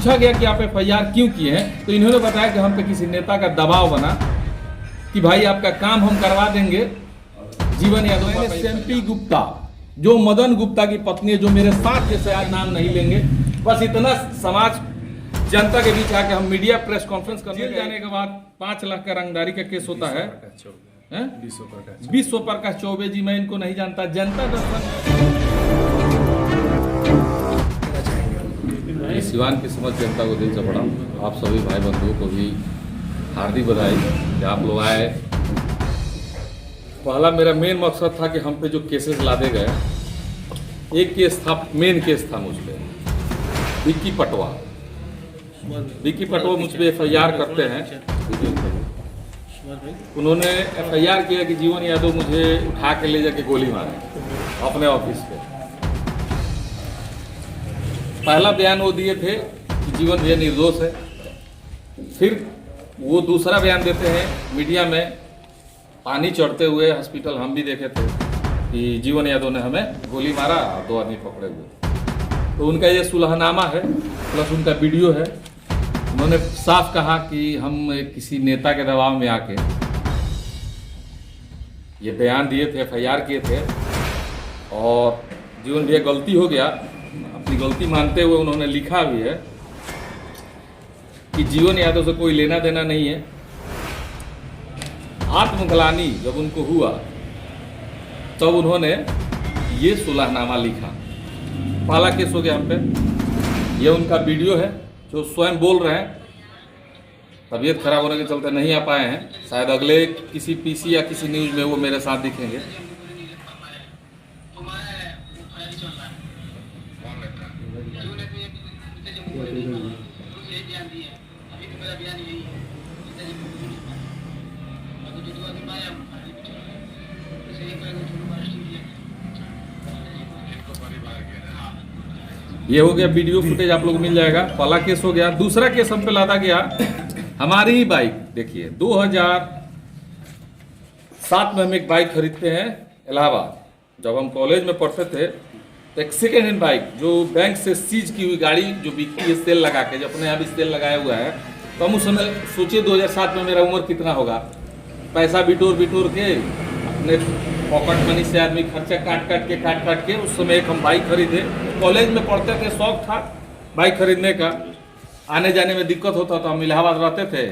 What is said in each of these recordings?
पूछा गया कि आप FIR क्यों किए हैं, तो इन्होंने बताया कि हम पे किसी नेता का दबाव बना कि भाई आपका काम हम करवा देंगे। जीवन यादव SMP गुप्ता, जो मदन गुप्ता की पत्नी है, जो मेरे साथ जैसे आज नाम नहीं लेंगे, बस इतना समाज जनता के बीच आके हम मीडिया प्रेस कॉन्फ्रेंस करने जाने के बाद 5 लाख का रंगदारी का केस होता है। 20 प्रकाश चौबे जी, मैं इनको नहीं जानता। जनता दर्शन सिवान की समझ जनता को दिल से पड़ा। आप सभी भाई बंधुओं को भी हार्दिक बधाई कि आप लोग आए। पहला मेरा मेन मकसद था कि हम पे जो केसेस लादे गए, एक केस था, मेन केस था मुझ पे विक्की पटवा मुझ पे FIR करते हैं। उन्होंने FIR किया कि जीवन यादव मुझे उठा के ले जाके गोली मारे अपने ऑफिस पे। पहला बयान वो दिए थे कि जीवन भैया निर्दोष है, फिर वो दूसरा बयान देते हैं मीडिया में, पानी चढ़ते हुए हॉस्पिटल हम भी देखे थे कि जीवन यादव ने हमें गोली मारा और 2 आदमी पकड़े हुए। तो उनका ये सुलहनामा है प्लस उनका वीडियो है। उन्होंने साफ कहा कि हम किसी नेता के दबाव में आके ये बयान दिए थे, FIR किए थे, और जीवन भैया गलती हो गया, अपनी गलती मानते हुए उन्होंने लिखा भी है कि जीवन यादव से कोई लेना देना नहीं है। आत्मग्लानि जब उनको हुआ तब उन्होंने ये सुलहनामा लिखा। पहला केस हो गया हम पे। ये उनका वीडियो है जो स्वयं बोल रहे हैं, तबीयत खराब होने के चलते नहीं आ पाए हैं, शायद अगले किसी PC या किसी न्यूज में वो मेरे साथ दिखेंगे। ये हो गया वीडियो फुटेज, आप लोग को मिल जाएगा। पहला केस हो गया। दूसरा केस हम पे लादा गया, हमारी ही बाइक। देखिए 2007 में हम एक बाइक खरीदते हैं इलाहाबाद। जब हम कॉलेज में पढ़ते थे तो एक सेकेंड हैंड बाइक जो बैंक से सीज की हुई गाड़ी जो बिकती है सेल लगा के, जो अपने यहाँ भी सेल लगाया हुआ है, तो हम उस समय सोचिए 2007 में मेरा उम्र कितना होगा, पैसा बिटोर के अपने पॉकेट मनी से आदमी खर्चा काट के उस समय एक हम बाइक खरीदे। कॉलेज में पढ़ते थे, शौक था बाइक खरीदने का, आने जाने में दिक्कत होता था, हम इलाहाबाद रहते थे,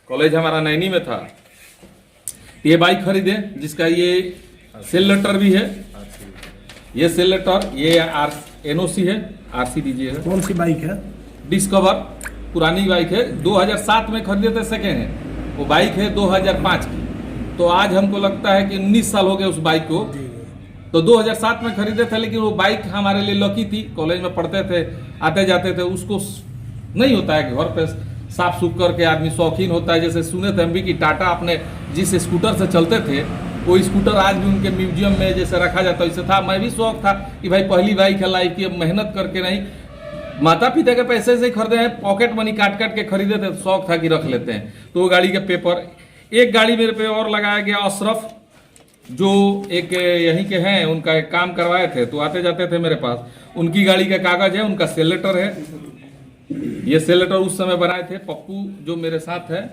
कॉलेज हमारा नैनी में था। ये बाइक खरीदे जिसका ये सेल लेटर भी है, ये सेल लेटर, ये NOC है, RC दीजिएगा। कौन सी बाइक है? डिस्कवर, पुरानी बाइक है, 2007 में खरीदे थे सेकेंड है। वो बाइक है 2005 की, तो आज हमको लगता है कि 19 साल हो गए उस बाइक को। तो 2007 में खरीदे थे, लेकिन वो बाइक हमारे लिए लकी थी। कॉलेज में पढ़ते थे, आते जाते थे, उसको नहीं होता है कि घर पे साफ सुख करके आदमी शौकीन होता है। जैसे सुने थे हम भी कि टाटा अपने जिस स्कूटर से चलते थे, वो स्कूटर आज भी उनके म्यूजियम में जैसे रखा जाता है, वैसे था। मैं भी शौक था कि भाई पहली बाइक है लाइफ की, अब मेहनत करके नहीं, माता पिता के पैसे से खरीदे हैं, पॉकेट मनी काट के खरीदे थे, शौक था कि रख लेते हैं। तो वो गाड़ी के पेपर, एक गाड़ी मेरे पे और लगाया गया, अशरफ, जो एक यहीं के हैं, उनका एक काम करवाए थे, तो आते जाते थे मेरे पास। उनकी गाड़ी का कागज है, उनका सेल लेटर है। ये सेल लेटर उस समय बनाए थे पप्पू जो मेरे साथ है,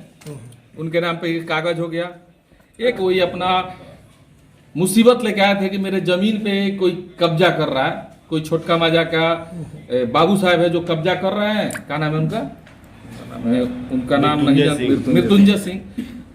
उनके नाम पे कागज हो गया। एक वही अपना मुसीबत लेके आए थे कि मेरे जमीन पे कोई कब्जा कर रहा है, कोई छोटका माजा का बाबू साहब है जो कब्जा कर रहे हैं। क्या नाम है उनका नाम नहीं जानते, मृत्युंजय सिंह।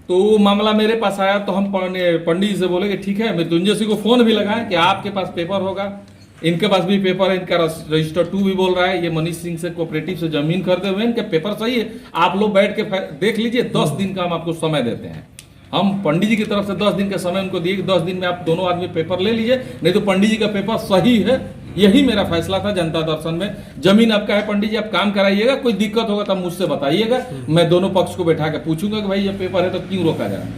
तो वो मामला मेरे पास आया, तो हम पंडित जी से बोले कि ठीक है, मृत्युंजय सिंह को फोन भी लगाएं कि आपके पास पेपर होगा, इनके पास भी पेपर है, इनका रजिस्टर 2 भी बोल रहा है, ये मनीष सिंह से कोऑपरेटिव से जमीन खरीदे हुए, इनके पेपर सही है, आप लोग बैठ के देख लीजिए, 10 दिन का हम आपको समय देते हैं। हम पंडित जी की तरफ से 10 दिन का समय उनको दिए कि 10 दिन में आप दोनों आदमी पेपर ले लीजिए, नहीं तो पंडित जी का पेपर सही है। यही मेरा फैसला था जनता दर्शन में। जमीन आपका है पंडित जी, आप काम कराइएगा, कोई दिक्कत होगा तो मुझसे बताइएगा, मैं दोनों पक्ष को बैठा के पूछूंगा कि भाई ये पेपर है तो क्यों रोका जाए।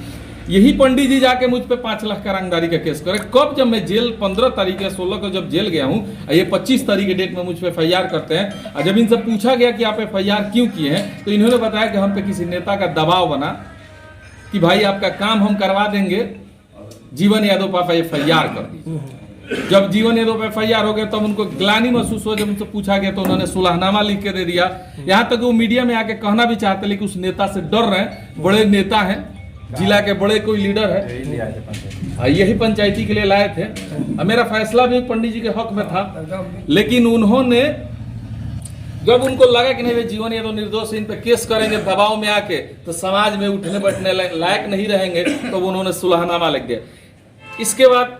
यही पंडित जी जाके मुझ पे 5 लाख का रंगदारी का केस करे। कब? जब मैं जेल 15 तारीख या 16 को जब जेल गया हूँ, ये 25 तारीख के डेट में मुझ पे FIR करते हैं। और जब इनसे पूछा गया कि आप FIR क्यों किए हैं, तो इन्होंने बताया कि हम पे किसी नेता का दबाव बना कि भाई आपका काम हम करवा देंगे, जीवन यादव पर FIR कर दी। जब जीवन यादव पे FIR हो गया तब उनको ग्लानि महसूस हो, जब उनसे पूछा गया तो उन्होंने सुलहनामा लिख के दे दिया। यहाँ तक वो मीडिया में आके कहना भी चाहते, लेकिन उस नेता से डर रहे हैं, बड़े नेता हैं, जिला के बड़े कोई लीडर है, यही पंचायती के लिए लाए थे। मेरा फैसला भी पंडित जी के हक में था, लेकिन उन्होंने जब उनको लगा कि नहीं, वे जीवन यादव निर्दोष, इन पे केस करेंगे दबाव में आके तो समाज में उठने बैठने लायक नहीं रहेंगे, तो उन्होंने सुलहनामा लिख दिया। इसके बाद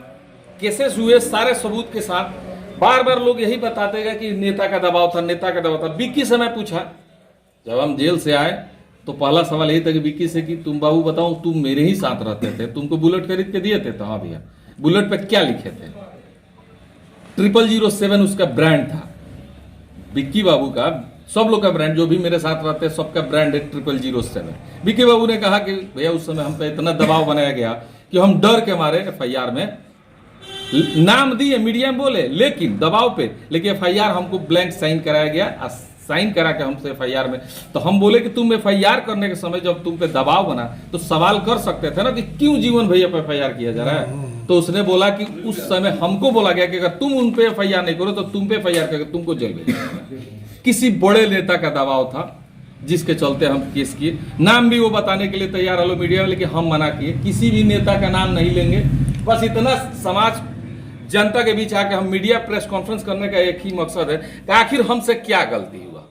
केसेस हुए सारे सबूत के साथ। बार बार लोग यही बताते गए कि नेता का दबाव था, नेता का दबाव था। विक्की से मैं पूछा, जब हम जेल से आए तो पहला सवाल यही था कि विक्की से कि तुम बाबू बताओ, तुम मेरे ही साथ रहते थे, तुमको बुलेट खरीद के दिए थे? तो हाँ भैया। बुलेट पे क्या लिखे थे? 0007 उसका ब्रांड था, विक्की बाबू का, सब लोग का ब्रांड, जो भी मेरे साथ रहते हैं सबका ब्रांड है 0007। विक्की बाबू ने कहा कि भैया उस समय हम पे इतना दबाव बनाया गया कि हम डर के मारे FIR में नाम दिए, मीडिया में बोले, लेकिन दबाव पे, लेकिन FIR हमको ब्लैंक साइन कराया गया, साइन करा के हमसे FIR में। तो हम बोले कि तुम FIR करने के समय जब तुम पे दबाव बना तो सवाल कर सकते थे ना कि क्यों जीवन भैया पे FIR किया जा रहा है। तो उसने बोला कि उस समय हमको बोला गया कि अगर तुम उन पे FIR नहीं करो तो तुम पे FIR करके तुमको जेल भेजेंगे। किसी बड़े नेता का दबाव था जिसके चलते हम केस किए। नाम भी वो बताने के लिए तैयार हलो मीडिया में, लेकिन हम मना किए, किसी भी नेता का नाम नहीं लेंगे। बस इतना समाज जनता के बीच आके हम मीडिया प्रेस कॉन्फ्रेंस करने का एक ही मकसद है कि आखिर हमसे क्या गलती हुआ।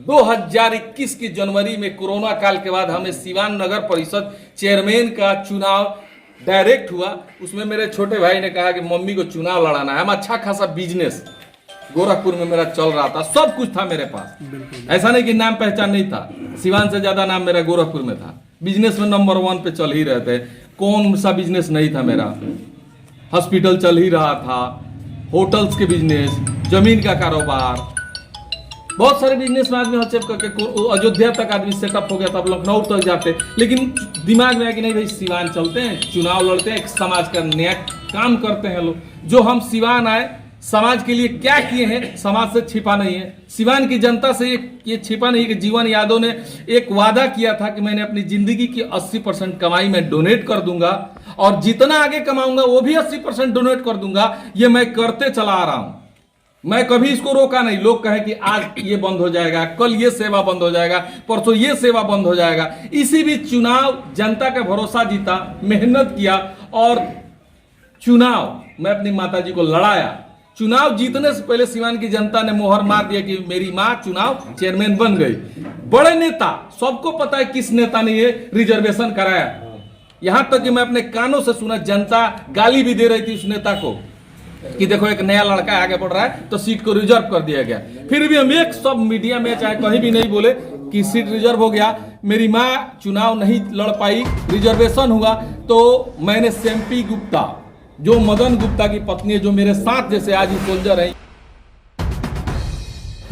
2021 की जनवरी में कोरोना काल के बाद हमें सिवान नगर परिषद चेयरमैन का चुनाव डायरेक्ट हुआ। उसमें मेरे छोटे भाई ने कहा कि मम्मी को चुनाव लड़ाना है। हम अच्छा खासा बिजनेस गोरखपुर में मेरा चल रहा था, सब कुछ था मेरे पास, ऐसा नहीं कि नाम पहचान नहीं था। सिवान से ज्यादा नाम मेरा गोरखपुर में था, बिजनेस में नंबर 1 पे चल ही रहे थे। कौन सा बिजनेस नहीं था मेरा? हॉस्पिटल चल ही रहा था, होटल्स के बिजनेस, जमीन का कारोबार, बहुत सारे बिजनेस में आदमी हस्तक्षेप करके अयोध्या तक आदमी सेटअप हो गया था, अब लखनऊ तक जाते। लेकिन दिमाग में आया कि नहीं भाई सिवान चलते हैं, चुनाव लड़ते हैं, एक समाज का नया काम करते हैं लोग। जो हम सिवान आए, समाज के लिए क्या किए हैं समाज से छिपा नहीं है, सिवान की जनता से ये छिपा नहीं कि जीवन यादव ने एक वादा किया था कि मैंने अपनी जिंदगी की 80% कमाई में डोनेट कर दूंगा और जितना आगे कमाऊंगा वो भी 80% डोनेट कर दूंगा। ये मैं करते चला आ रहा हूं, मैं कभी इसको रोका नहीं। लोग कहें कि आज ये बंद हो जाएगा, कल ये सेवा बंद हो जाएगा, परसों ये सेवा बंद हो जाएगा। इसी बीच चुनाव जनता का भरोसा जीता, मेहनत किया और चुनाव मैं अपनी माताजी को लड़ाया। चुनाव जीतने से पहले सिवान की जनता ने मोहर मार दिया कि मेरी मां चुनाव चेयरमैन बन गई। बड़े नेता, सबको पता है किस नेता ने ये रिजर्वेशन कराया। यहां तक कि मैं अपने कानों से सुना, जनता गाली भी दे रही थी उस नेता को कि देखो एक नया लड़का आगे बढ़ रहा है तो सीट को रिजर्व कर दिया गया। फिर भी हम एक सब मीडिया में चाहे कहीं भी नहीं बोले कि सीट रिजर्व हो गया। मेरी मां चुनाव नहीं लड़ पाई, रिजर्वेशन हुआ। तो मैंने सेम्पी गुप्ता, जो मदन गुप्ता की पत्नी है, जो मेरे साथ जैसे आज ही सोल्जर है।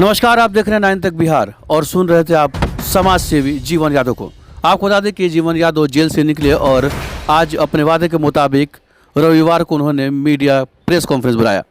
नमस्कार, आप देख रहे हैं 9 तक बिहार और सुन रहे थे आप समाज सेवी जीवन यादव को। आपको बता दें कि जीवन यादव जेल से निकले और आज अपने वादे के मुताबिक रविवार को उन्होंने मीडिया प्रेस कॉन्फ्रेंस बुलाया।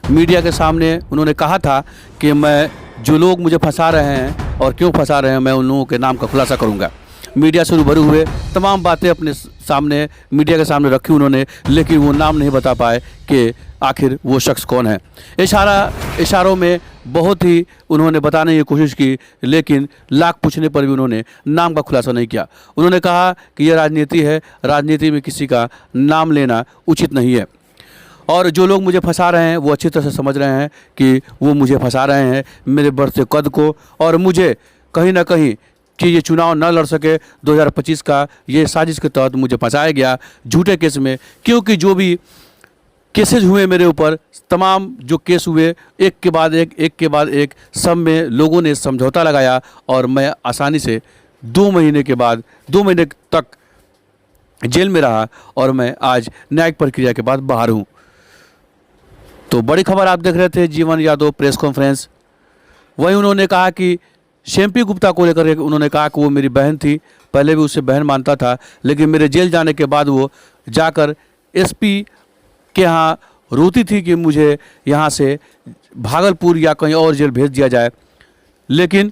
मीडिया के सामने उन्होंने कहा था कि मैं जो लोग मुझे फंसा रहे हैं और क्यों फंसा रहे हैं, मैं उन लोगों के नाम का खुलासा करूंगा। मीडिया से रूबरू हुए, तमाम बातें अपने सामने मीडिया के सामने रखी उन्होंने, लेकिन वो नाम नहीं बता पाए कि आखिर वो शख्स कौन है। इशारों में बहुत ही उन्होंने बताने की कोशिश की, लेकिन लाख पूछने पर भी उन्होंने नाम का खुलासा नहीं किया। उन्होंने कहा कि यह राजनीति है, राजनीति में किसी का नाम लेना उचित नहीं है और जो लोग मुझे फंसा रहे हैं वो अच्छी तरह से समझ रहे हैं कि वो मुझे फंसा रहे हैं, मेरे बढ़ते कद को, और मुझे कहीं ना कहीं कि ये चुनाव न लड़ सके 2025 का, ये साजिश के तहत मुझे फंसाया गया झूठे केस में। क्योंकि जो भी केसेज हुए मेरे ऊपर, तमाम जो केस हुए एक के बाद एक, सब में लोगों ने समझौता लगाया और मैं आसानी से 2 महीने तक जेल में रहा और मैं आज न्यायिक प्रक्रिया के बाद बाहर हूँ। तो बड़ी खबर आप देख रहे थे, जीवन यादव प्रेस कॉन्फ्रेंस। वहीं उन्होंने कहा कि शेम्पी गुप्ता को लेकर उन्होंने कहा कि वो मेरी बहन थी, पहले भी उससे बहन मानता था, लेकिन मेरे जेल जाने के बाद वो जाकर एसपी के यहाँ रोती थी कि मुझे यहाँ से भागलपुर या कहीं और जेल भेज दिया जाए। लेकिन